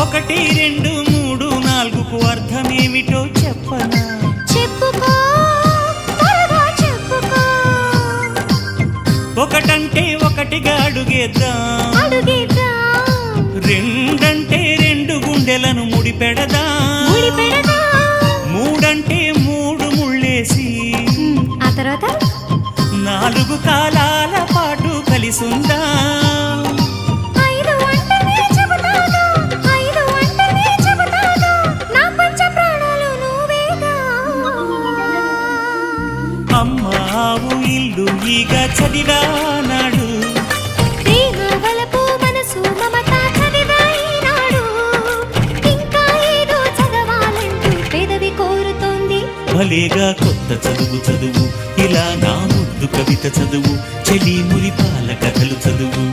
ఒకటి రెండు మూడు నాలుగుకు అర్థమేమిటో చెప్పనా? చెప్పుకో త్వరగా చెప్పుకో. ఒకటంటే ఒకటిగా అడుగేద్దాం, రెండంటే రెండు గుండెలను ముడిపెడదాం, మూడంటే మూడు ముళ్ళేసి ఆ తర్వాత నాలుగు కాలాల పాటు కలిసుందా. అమ్మావు ఇల్లు ఈగ చదివానాడు, భలేగా కొత్త చదువు చదువు, ఇలా నా ముద్దు కవిత చదువు, చెలి మురిపాల కథలు చదువు.